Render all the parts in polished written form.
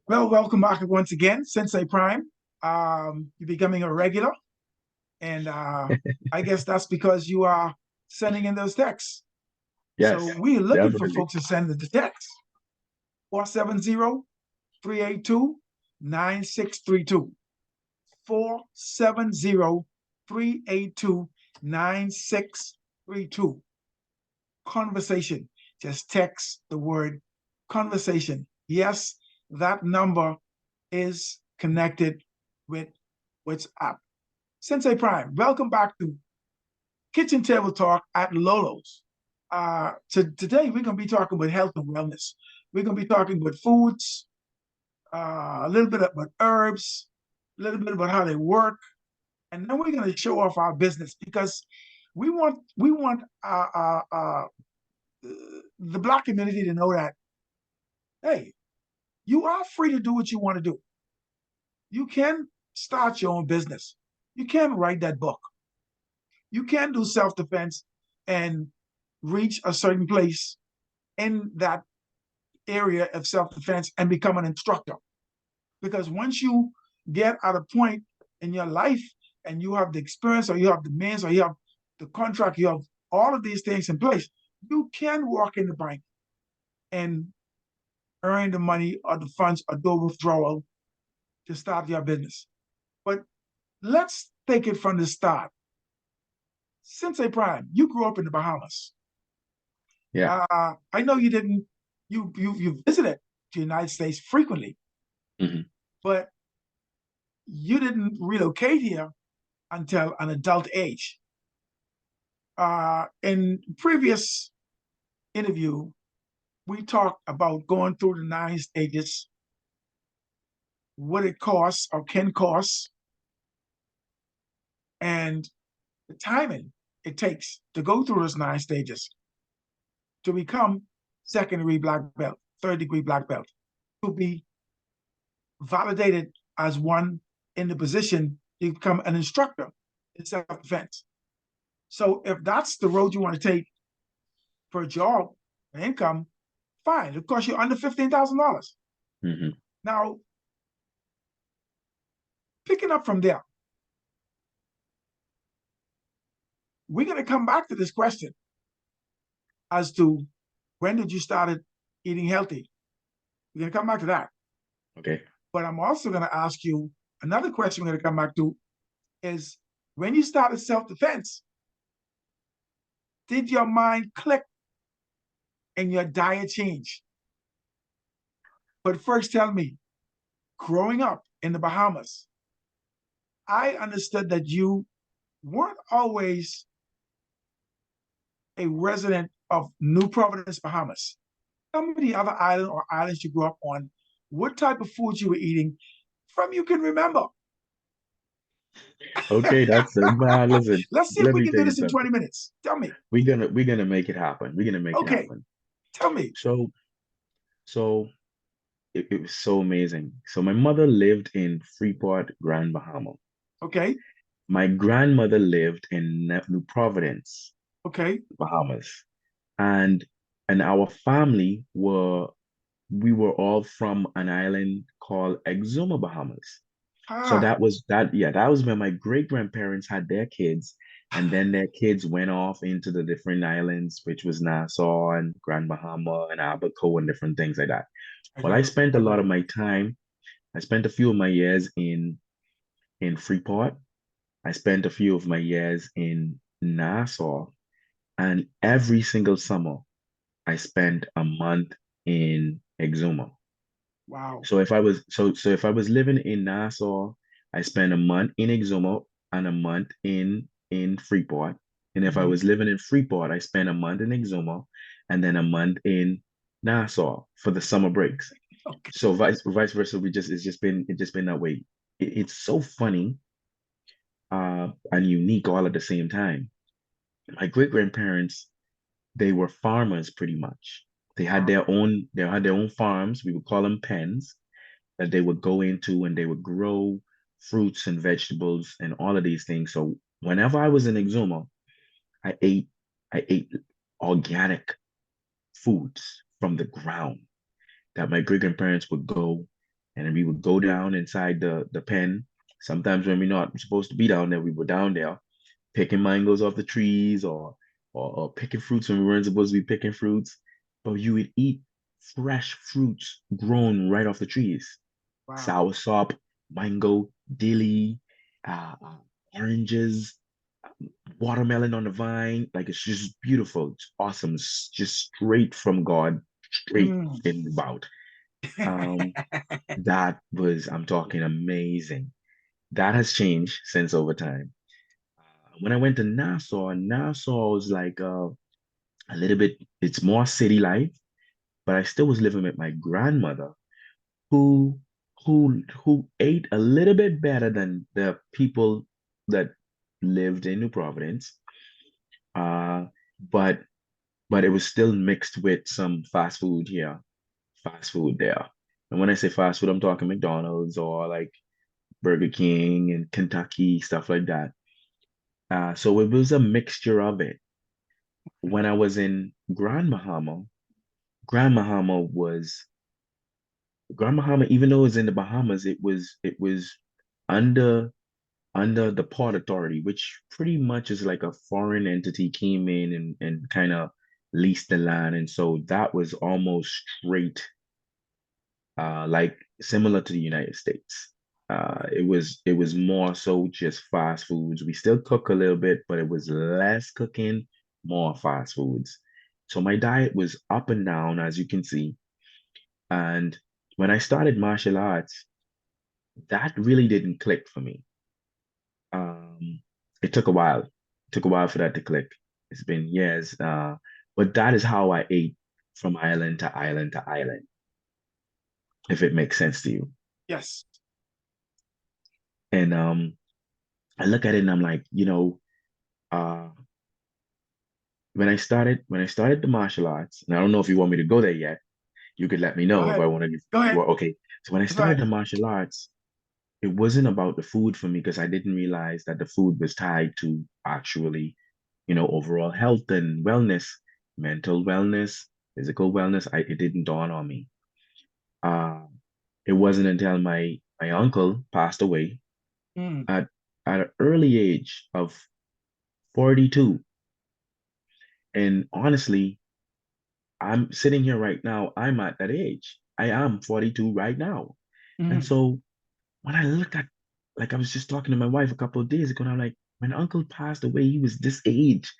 Well, welcome back once again, Sensei Prime. You're becoming a regular, and I guess that's because you are sending in those texts. So Yes, we're looking for definitely. folks to send the text 470-382-9632. 470-382-9632. Conversation. Just text the word conversation. Yes, that number is connected with WhatsApp. Sensei Prime, welcome back to Kitchen Table Talk at Lolo's. Today, we're going to be talking about health and wellness. We're going to be talking about foods, a little bit about herbs, a little bit about how they work, and then we're going to show off our business because we want the Black community to know that, hey, you are free to do what you want to do. You can start your own business. You can write that book. You can do self defense and reach a certain place in that area of self defense and become an instructor. Because once you get at a point in your life and you have the experience or you have the means or you have the contract, you have all of these things in place, you can walk in the bank and earn the money or the funds or do withdrawal to start your business. But let's take it from the start. Sensei Prime, you grew up in the Bahamas. Yeah. I know you didn't. You visited the United States frequently, Hmm. but you didn't relocate here until an adult age. In previous interview, we talked about going through the 9 stages, what it costs or can cost, and the timing it takes to go through those 9 stages to become second degree black belt, third degree black belt, to be validated as one in the position to become an instructor in self-defense. So if that's the road you want to take for a job and income, fine. It costs you under $15,000. Hmm. Now, picking up from there, we're going to come back to this question as to when did you started eating healthy? We're going to come back to that. Okay. But I'm also going to ask you another question we're going to come back to is when you started self-defense, did your mind click and your diet change? But first, tell me, growing up in the Bahamas, I understood that you weren't always a resident of New Providence, Bahamas. Tell me the other island or islands you grew up on, what type of foods you were eating from you can remember. Okay, that's man. Listen, Let's see if let we me can tell do you this in something. 20 minutes. Tell me. We're gonna make it happen. We're gonna make it Okay, happen. tell me. So it was so amazing. So my mother lived in Freeport, Grand Bahama. Okay, My grandmother lived in New Providence, okay. Bahamas, and our family we were all from an island called Exuma, Bahamas. So Ah, that was when my great grandparents had their kids, and then their kids went off into the different islands, which was Nassau and Grand Bahama and Abaco and different things like that. I Well, I remember. spent I a lot of remember. my time. I spent a few of my years in Freeport. I spent a few of my years in Nassau, and every single summer I spent a month in Exuma. Wow. So if I was living in Nassau, I spent a month in Exuma and a month in Freeport. And if I Mhm. was living in Freeport, I spent a month in Exuma and then a month in Nassau for the summer breaks. Okay. So vice versa, it's just been that way. It's so funny and unique all at the same time. My great grandparents, they were farmers pretty much. Wow. They had their own farms. We would call them pens that they would go into and they would grow fruits and vegetables and all of these things. So whenever I was in Exuma, I ate I ate organic foods from the ground that my great grandparents would go. And then we would go down inside the pen. Sometimes when we're not supposed to be down there, we were down there picking mangoes off the trees or picking fruits when we weren't supposed to be picking fruits. But you would eat fresh fruits grown right off the trees. Wow. Soursop, mango, dilly, uh, oranges, watermelon on the vine. Like it's just beautiful. It's awesome. It's just straight from God, straight Mm. in the mouth. Um, that was, I'm talking amazing. That has changed since over time. When I went to Nassau, Nassau was like a little bit, it's more city life, but I still was living with my grandmother who who ate a little bit better than the people that lived in New Providence. Uh, but but it was still mixed with some fast food here, fast food there. And when I say fast food, I'm talking McDonald's or like Burger King and Kentucky, stuff like that. So it was a mixture of it. When I was in Grand Bahama was Grand Bahama, even though it was in the Bahamas, it was under the Port Authority, which pretty much is like a foreign entity came in and kind of leased the land. And so that was almost straight like similar to the United States. It was more so just fast foods. We still cook a little bit, but it was less cooking, more fast foods. So my diet was up and down, as you can see. And when I started martial arts, that really didn't click for me. Um, it took a while. It took a while for that to click. It's been years. But that is how I ate from island to island to island, if it makes sense to you. Yes. And I look at it and I'm like, uh, when I started the martial arts, and I don't know if you want me to go there yet, you could let me Go know if ahead. I want to. Go ahead. Well, okay. So when I That's right. started the martial arts, it wasn't about the food for me because I didn't realize that the food was tied to actually, overall health and wellness, mental wellness, physical wellness. It didn't dawn on me. Uh, it wasn't until my uncle passed away Mm. at an early age of 42. And honestly, I'm sitting here right now, I'm at that age. I am 42 right now. And Mm. so when I look at, like I was just talking to my wife a couple of days ago, and I'm like, when uncle passed away, he was this age.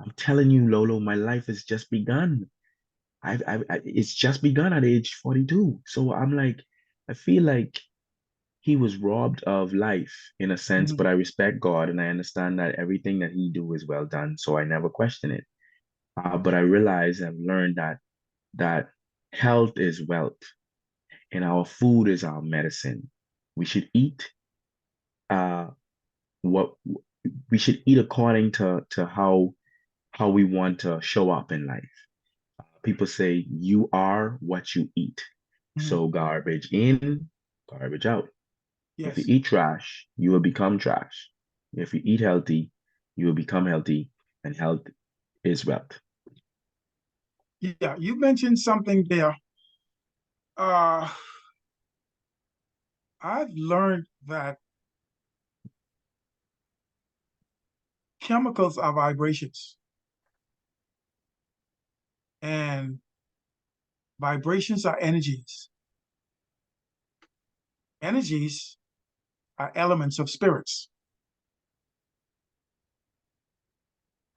I'm telling you, Lolo, my life has just begun. It's just begun at age 42. So I'm like, I feel like he was robbed of life in a sense, Mm. but I respect God and I understand that everything that he do is well done. So I never question it. But I realize I've learned that health is wealth and our food is our medicine. We should eat uh what we should eat according to how we want to show up in life. People say you are what you eat. Mm. So garbage in, garbage out. If you Yes. eat trash, you will become trash. If you eat healthy, you will become healthy, and health is wealth. Yeah. You mentioned something there. Uh, I've learned that chemicals are vibrations, and vibrations are energies. Energies are elements of spirits.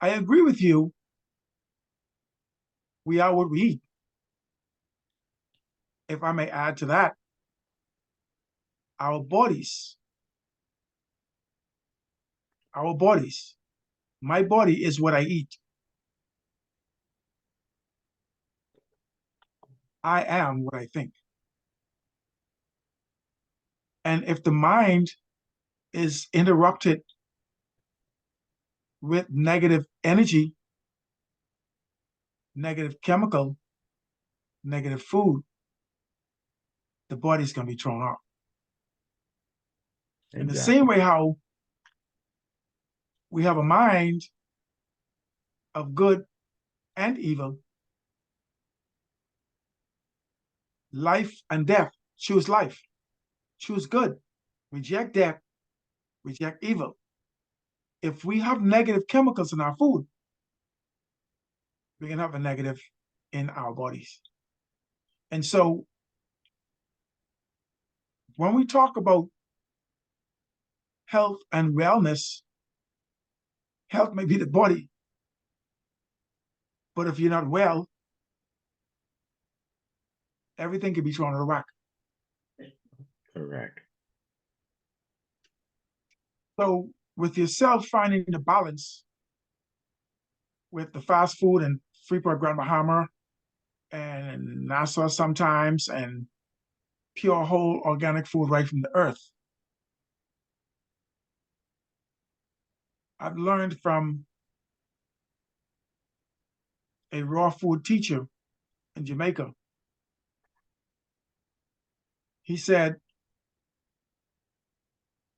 I agree with you. We are what we eat. If I may add to that, our bodies, our bodies, my body is what I eat. I am what I think. And if the mind is interrupted with negative energy, negative chemical, negative food, the body's going to be thrown off. In the same Exactly. way, how we have a mind of good and evil, life and death. choose life, choose good, reject death, reject evil. If we have negative chemicals in our food, we can have a negative in our bodies. And so when we talk about health and wellness, health may be the body, but if you're not well, everything can be thrown out of whack. Correct. So with yourself finding the balance with the fast food and Freeport Grand Bahama and Nassau sometimes and pure whole organic food right from the earth. I've learned from a raw food teacher in Jamaica. He said,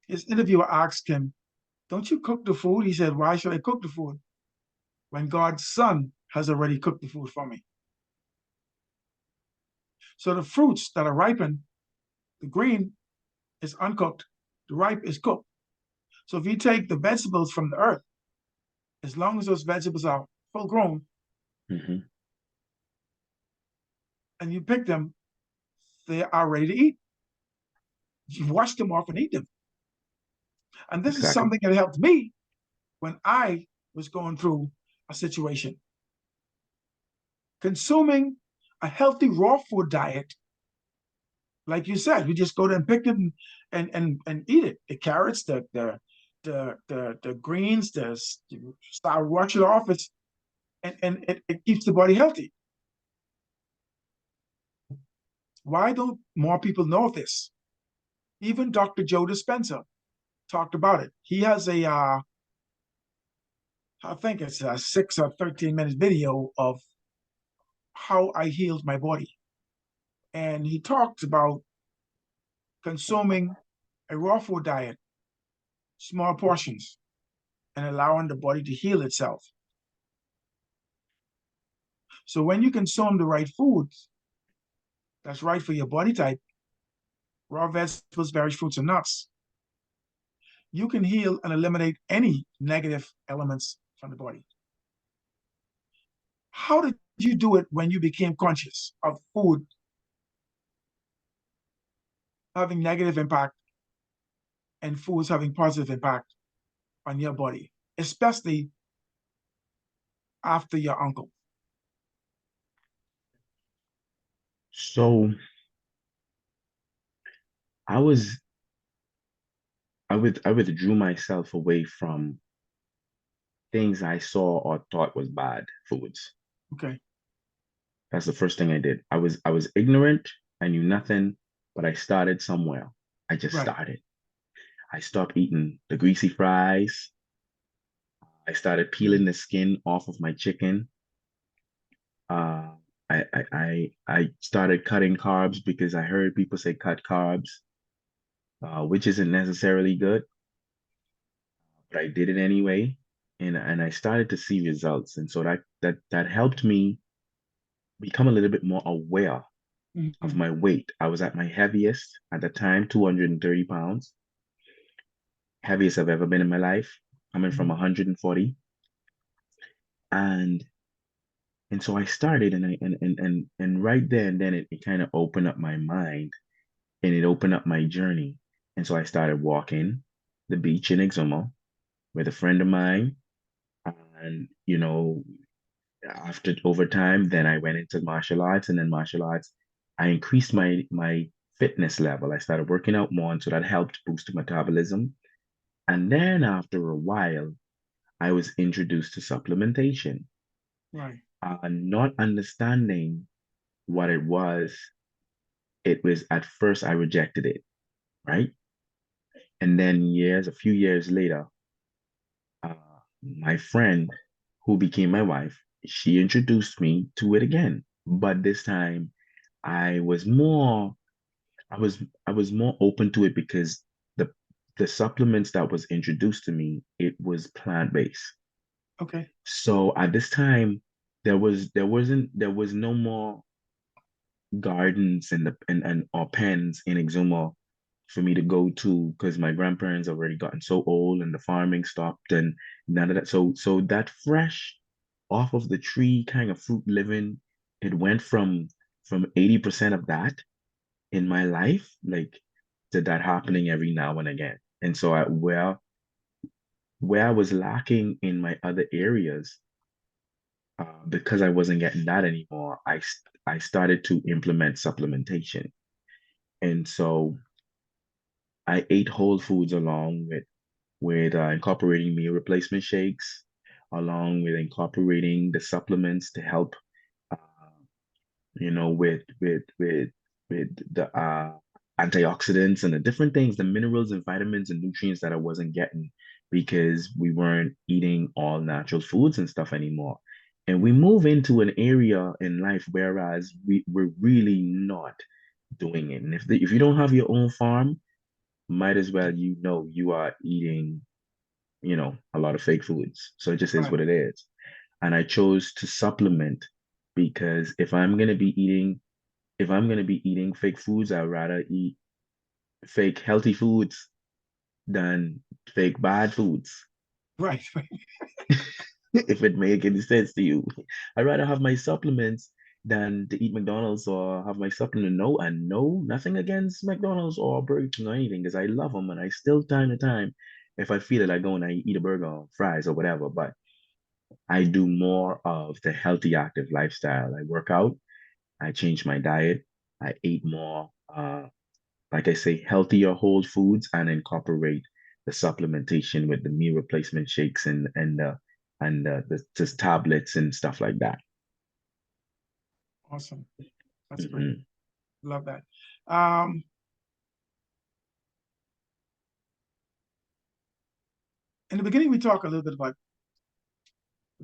his interviewer asked him, "Don't you cook the food?" He said, "Why should I cook the food when God's son has already cooked the food for me?" So the fruits that are ripened, the green is uncooked, the ripe is cooked. So if you take the vegetables from the earth, as long as those vegetables are full grown Hmm. and you pick them, they are ready to eat. You wash them off and eat them. And this is Exactly. something that helped me when I was going through a situation. Consuming a healthy raw food diet, like you said, you just go there and pick it and eat it. The carrots, the greens, start wash it off. It keeps the body healthy. Why don't more people know of this? Even Dr. Joe Dispenza talked about it. He has I think it's a 6 or 13 minute video of how I healed my body. And he talks about consuming a raw food diet, small portions, and allowing the body to heal itself. So when you consume the right foods that's right for your body type, raw vegetables, berries, fruits, and nuts, you can heal and eliminate any negative elements from the body. How did you do it when you became conscious of food having negative impact and foods having positive impact on your body, especially after your uncle? So I was I withdrew myself away from things I saw or thought was bad foods. Okay, That's the first thing I did. I was ignorant. I knew nothing, but I started somewhere. I just right. started. I stopped eating the greasy fries. I started peeling the skin off of my chicken. Uh, I started cutting carbs because I heard people say cut carbs, which isn't necessarily good, but I did it anyway, and I started to see results, and so that helped me become a little bit more aware of Mhm. my weight. I was at my heaviest at the time, 230 pounds, heaviest I've ever been in my life, coming from Mhm. 140. And and so I started and right there and then it kind of opened up my mind and it opened up my journey. And so I started walking the beach in Exuma with a friend of mine. And after over time, then I went into martial arts, and then martial arts, I increased my fitness level. I started working out more, and so that helped boost the metabolism. And then after a while, I was introduced to supplementation, Right. not understanding what it was. It was at first I rejected it, right? And then a few years later, uh, my friend who became my wife, she introduced me to it again. But this time I was more I was more open to it because the the supplements that was introduced to me, it was plant-based. Okay. So at this time, there was no more gardens and or pens in Exuma for me to go to because my grandparents already gotten so old and the farming stopped and none of that. So that fresh off of the tree kind of fruit living, it went from 80% of that in my life, like to that happening every now and again. And so where I was lacking in my other areas, because I wasn't getting that anymore, I started to implement supplementation. And so I ate whole foods along with incorporating meal replacement shakes, along with incorporating the supplements to help, uh, with the antioxidants and the different things, the minerals and vitamins and nutrients that I wasn't getting because we weren't eating all natural foods and stuff anymore. And we move into an area in life whereas we're really not doing it. And if you don't have your own farm, might as well you are eating, a lot of fake foods. So it just is Right, what it is. And I chose to supplement because if I'm gonna be eating fake foods, I'd rather eat fake healthy foods than fake bad foods. right. If it make any sense to you. I'd rather have my supplements than to eat McDonald's or have my supplement. No, and no, nothing against McDonald's or Burger King or anything, because I love them and I still time to time, if I feel it, I go and I eat a burger or fries or whatever. But I do more of the healthy, active lifestyle. I work out, I change my diet, I eat more like I say, healthier whole foods and incorporate the supplementation with the meal replacement shakes and just tablets and stuff like that. Awesome. That's great. Hmm. Love that. Um, in the beginning, we talked a little bit about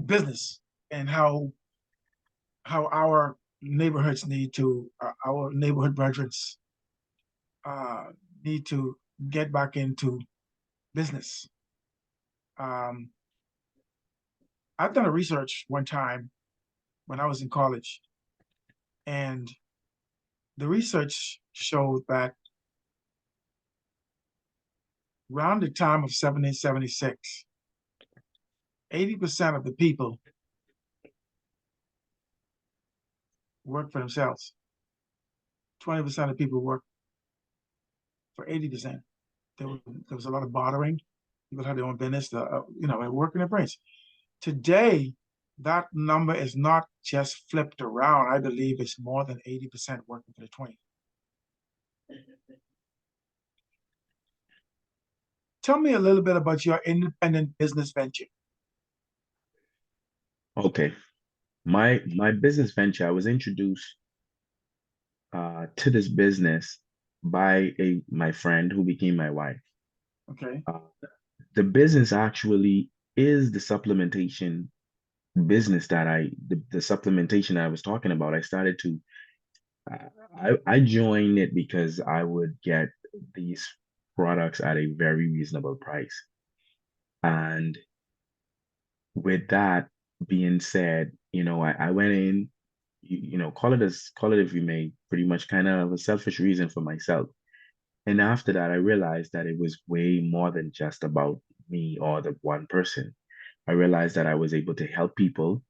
business and how our neighborhoods need to our neighborhood brethren uh, need to get back into business. Um, I've done a research one time when I was in college, and the research showed that around the time of 1776, 80% of the people worked for themselves. 20% of people worked for 80%. There was a lot of bartering. People had their own business, and working their brains. Today, that number is not just flipped around. I believe it's more than 80% working for the 20. Tell me a little bit about your independent business venture. Okay. My business venture, I was introduced to this business by a my friend who became my wife. Okay. Uh, the business actually is the supplementation business the supplementation I was talking about. I started to I joined it because I would get these products at a very reasonable price. And with that being said, I went in, call it if you may, pretty much kind of a selfish reason for myself. And after that, I realized that it was way more than just about me or the one person. I realized that I was able to help people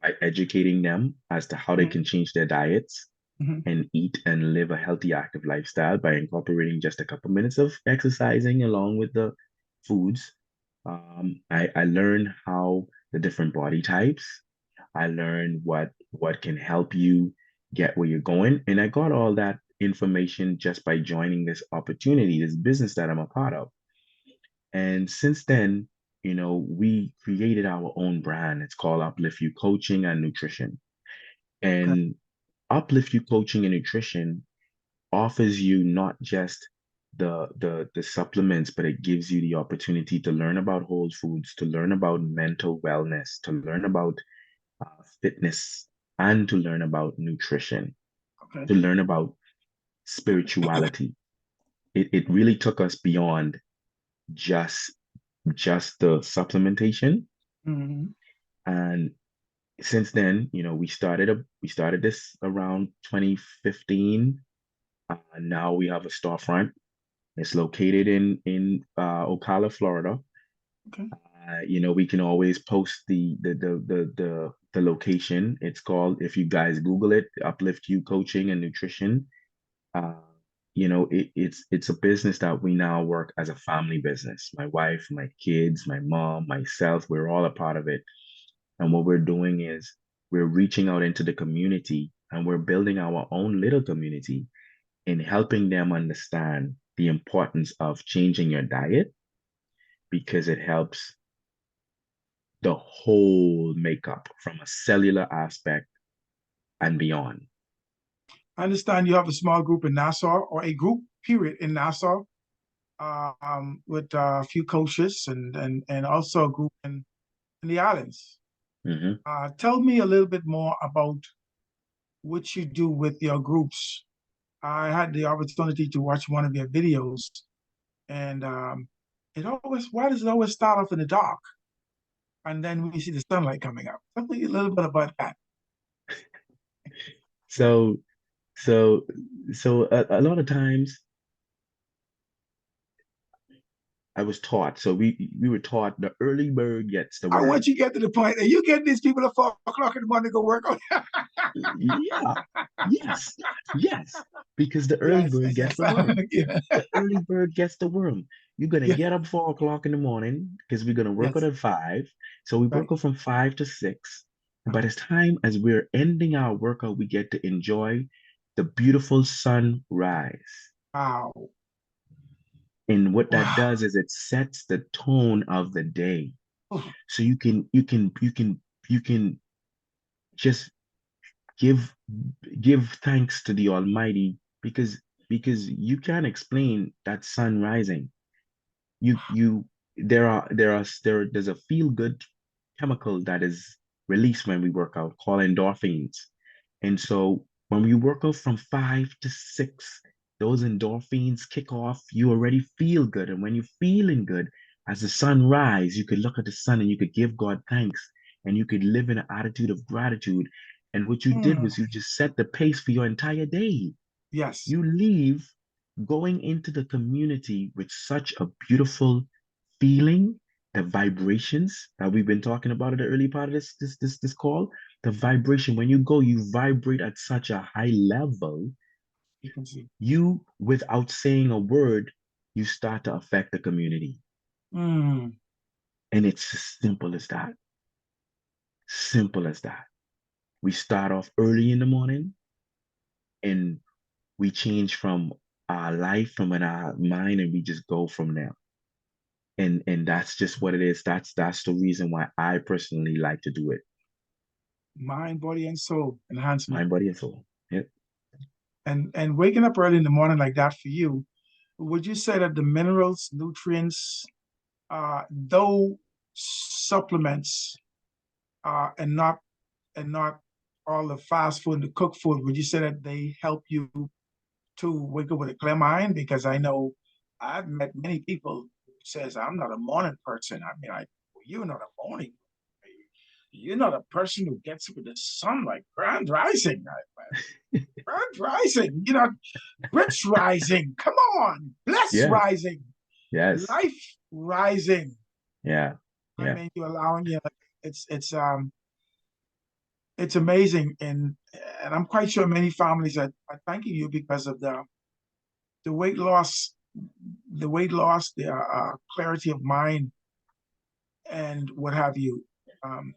by educating them as to how they Mhm, can change their diets mhm. and eat and live a healthy, active lifestyle by incorporating just a couple minutes of exercising along with the foods. I learned how the different body types. I learned what can help you get where you're going, and I got all that information just by joining this opportunity, this business that I'm a part of. And since then, we created our own brand. It's called Uplift You Coaching and Nutrition. Okay. And Uplift You Coaching and Nutrition offers you not just the supplements, but it gives you the opportunity to learn about whole foods, to learn about mental wellness, to learn about fitness, and to learn about nutrition, Okay. to learn about spirituality. It really took us beyond just just the supplementation. Mhm. And since then, we started this around 2015. Now we have a storefront. It's located in Ocala, Florida. Okay. We can always post the location. It's called, if you guys Google it, Uplift You Coaching and Nutrition. Uh, it's a business that we now work as a family business. My wife, my kids, my mom, myself, we're all a part of it. And what we're doing is we're reaching out into the community and we're building our own little community in helping them understand the importance of changing your diet because it helps the whole makeup from a cellular aspect and beyond. I understand you have a small group in Nassau, or a group, period, in Nassau, with a few coaches and also a group in the islands. Mhm. Tell me a little bit more about what you do with your groups. I had the opportunity to watch one of your videos, and why does it always start off in the dark, and then we see the sunlight coming up? Tell me a little bit about that. So, so, a lot of times I was taught. So we were taught the early bird gets the I want worm. you to get to the point. Are you getting these people at 4 o'clock in the morning to go work on? Yeah, yes, yes, because the early Yes, bird gets yes, the worm. yeah, The early bird gets the worm. You're gonna yeah, get up 4 o'clock in the morning because we're gonna work out yes, at 5. So we right. work out from 5 to 6. And by the time as we're ending our workout, we get to enjoy the beautiful sunrise. Wow, And what that wow. does is it sets the tone of the day. Oh, So you can just give give thanks to the Almighty because you can't explain that sun rising. You there's a feel good chemical that is released when we work out called endorphins. And so when we work out from 5 to 6, those endorphins kick off. You already feel good. And when you're feeling good, as the sun rise, you could look at the sun and you could give God thanks and you could live in an attitude of gratitude. And what you did mm, was you just set the pace for your entire day. yes, You leave going into the community with such a beautiful feeling, the vibrations that we've been talking about at the early part of this call, the vibration. When you go, you vibrate at such a high level, you can see. you, without saying a word, you start to affect the community. Mm, And it's as simple as that. Simple as that. We start off early in the morning and we change from our life, from in our mind, and we just go from there. And that's just what it is. That's the reason why I personally like to do it. mind, body, and soul enhancement. Mind, body, and soul. Yep. And waking up early in the morning like that for you, would you say that the minerals, nutrients, though supplements, and not all the fast food and the cooked food, would you say that they help you to wake up with a clear mind? Because I know I've met many people who says I'm not a morning person. I mean, you're not a morning. You're not a person who gets up with the sun like grand rising. Grand rising, rich rising. Come on, bless Yeah. rising, Yes. life rising. Yeah. I Yeah. mean, you're allowing it's amazing, and I'm quite sure many families are thanking you because of the weight loss, the clarity of mind, and what have you. Um,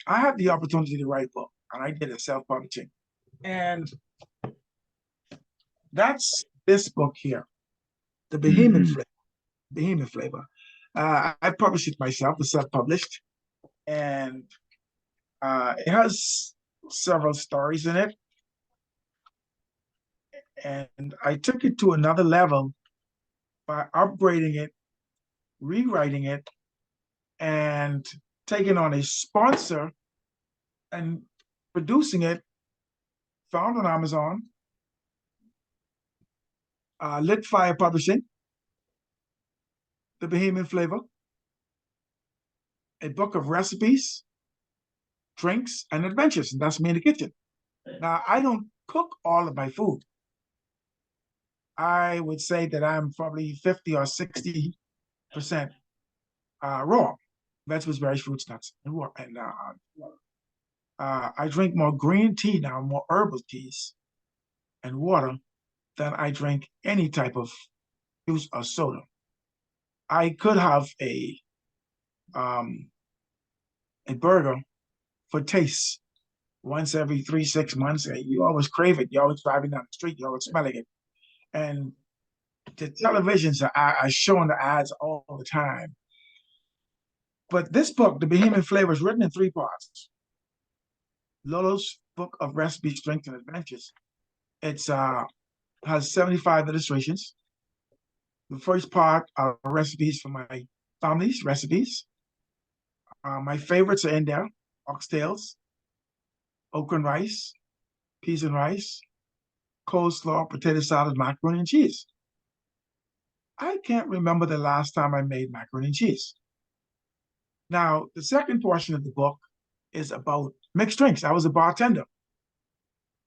I had the opportunity to write a book, and I did a self-publishing, and that's this book here, the Behemoth Hmm. Flavor. Behemoth Flavor. I published it myself, it's self-published, and it has several stories in it, and I took it to another level by upgrading it, rewriting it, and taking on a sponsor and producing it, found on Amazon, Lit Fire Publishing, The Bahamian Flavor, a book of recipes, drinks, and adventures. And that's me in the kitchen. Now, I don't cook all of my food. I would say that I'm probably 50 or 60% raw. Vegetables, berries, fruits, nuts, and water. And I drink more green tea now, more herbal teas and water than I drink any type of juice or soda. I could have um, a burger for taste once every 3, 6 months. You always crave it. You're always driving down the street. You're always smelling it. And the televisions are showing the ads all the time. But this book, The Bohemian Flavor, is written in 3 parts. Lolo's Book of Recipes, Strengths, and Adventures. It's has 75 illustrations. The first part are recipes for my family's recipes. My favorites are in there: oxtails, okra and rice, peas and rice, coleslaw, potato salad, macaroni and cheese. I can't remember the last time I made macaroni and cheese. Now, the second portion of the book is about mixed drinks. I was a bartender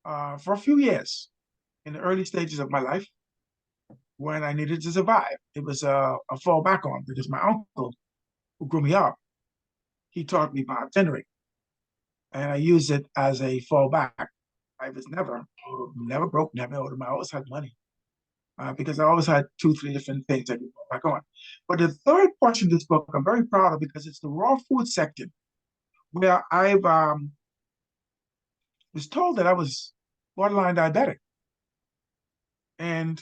for a few years in the early stages of my life when I needed to survive. It was a fallback on because my uncle, who grew me up, he taught me bartendering, and I used it as a fallback. I was never broke, never owed him. I always had money because I always had 2, 3 different things I could fall back on. But the third portion of this book, I'm very proud of because it's the raw food section where I was told that I was borderline diabetic. And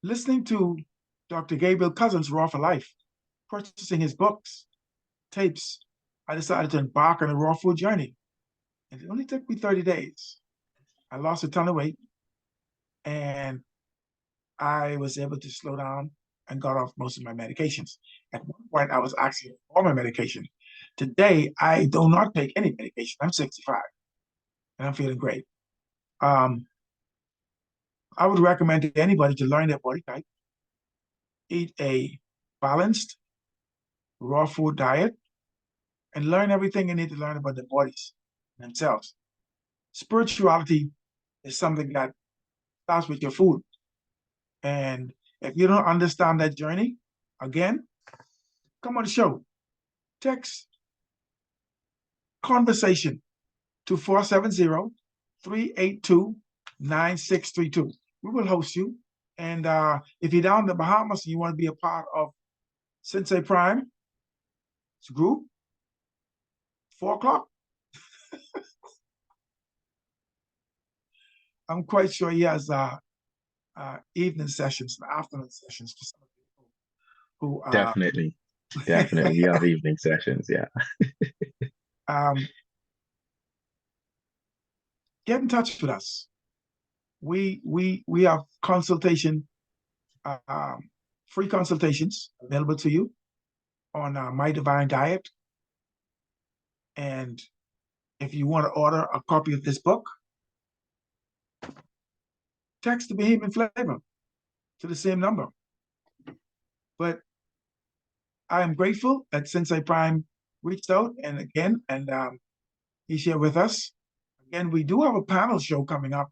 listening to Dr. Gabriel Cousins, Raw for Life, purchasing his books, tapes, I decided to embark on a raw food journey. And it only took me 30 days. I lost a ton of weight and I was able to slow down and got off most of my medications. At one point, I was actually on all my medication. Today, I do not take any medication. I'm 65 and I'm feeling great. Um, I would recommend to anybody to learn their body type, eat a balanced raw food diet, and learn everything you need to learn about their bodies themselves. Spirituality is something that starts with your food. And if you don't understand that journey, again, come on the show. Text conversation to 470-382-9632. We will host you. And if you're down in the Bahamas and you want to be a part of SENSEI Prime group, 4 o'clock, I'm quite sure he has evening sessions and afternoon sessions for some of the people who Definitely. Definitely. We have evening sessions. Yeah. um, get in touch with us. We have consultation, free consultations available to you on My Divine Diet. And if you want to order a copy of this book, text the Bohemian Flavor to the same number. But I am grateful that SENSEI Prime reached out and he's here with us. Again, we do have a panel show coming up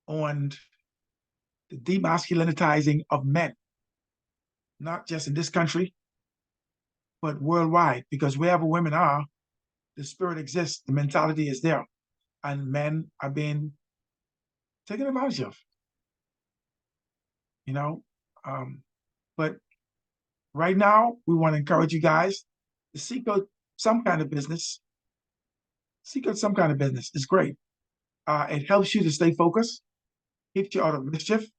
on the demasculinizing of men, not just in this country, but worldwide, because wherever women are, the spirit exists, the mentality is there, and men are being taken advantage of, you know. But right now, we want to encourage you guys to seek out some kind of business. Seek out some kind of business. It's great. It helps you to stay focused, keeps you out of mischief,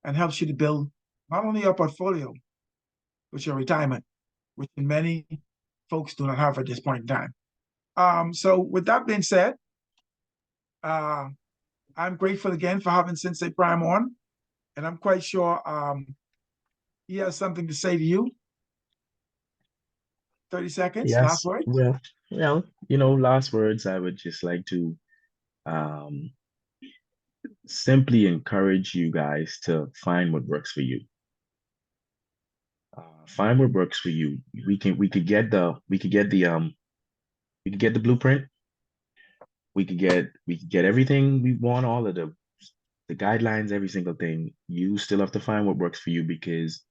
and helps you to build not only your portfolio, but your retirement, which many folks do not have at this point in time. So with that being said, I'm grateful again for having SENSEI Prime on, and I'm quite sure he has something to say to you. 30 seconds, last Yes. word. Last words, I would just like to um, simply encourage you guys to find what works for you. Find what works for you. We could get the We could get the blueprint. We could get everything we want, all of the guidelines, every single thing. You still have to find what works for you because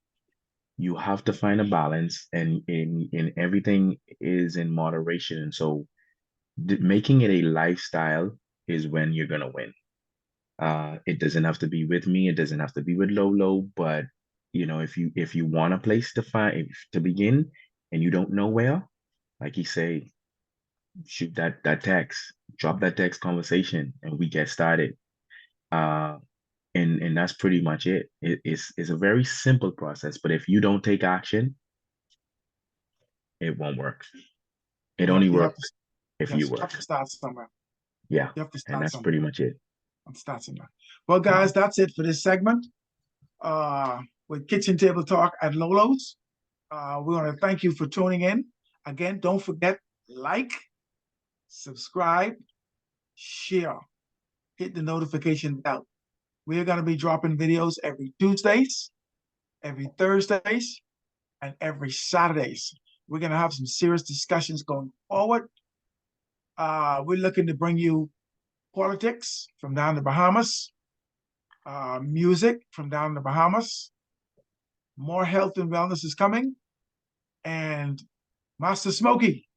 you have to find a balance, and in everything is in moderation. And so making it a lifestyle is when you're gonna win. It doesn't have to be with me, it doesn't have to be with Lolo, but if you want a place to begin and you don't know where, like you say, shoot that text, drop that text conversation, and we get started. Uh, and that's pretty much it. It's a very simple process, but if you don't take action, it won't work. It Yeah, only you have to. works if you Yes, you work. have to start somewhere. Yeah, You have to and start that's somewhere. pretty much it. I'm start somewhere. Well, guys, that's it for this segment. With Kitchen Table Talk at Lolo's. We want to thank you for tuning in. Again, don't forget, like, subscribe, share, hit the notification bell. We're going to be dropping videos every Tuesdays, every Thursdays, and every Saturdays. We're going to have some serious discussions going forward. We're looking to bring you politics from down in the Bahamas, music from down in the Bahamas. More health and wellness is coming. And Master Smokey,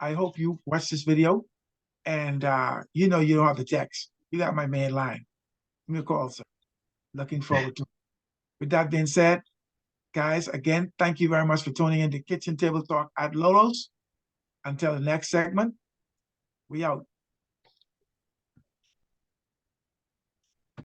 I hope you watch this video. And you know you don't have to text. You got my main line. Give me a call, sir. Looking forward to it. With that being said, guys, again, thank you very much for tuning in to Kitchen Table Talk at Lolo's. Until the next segment, we out.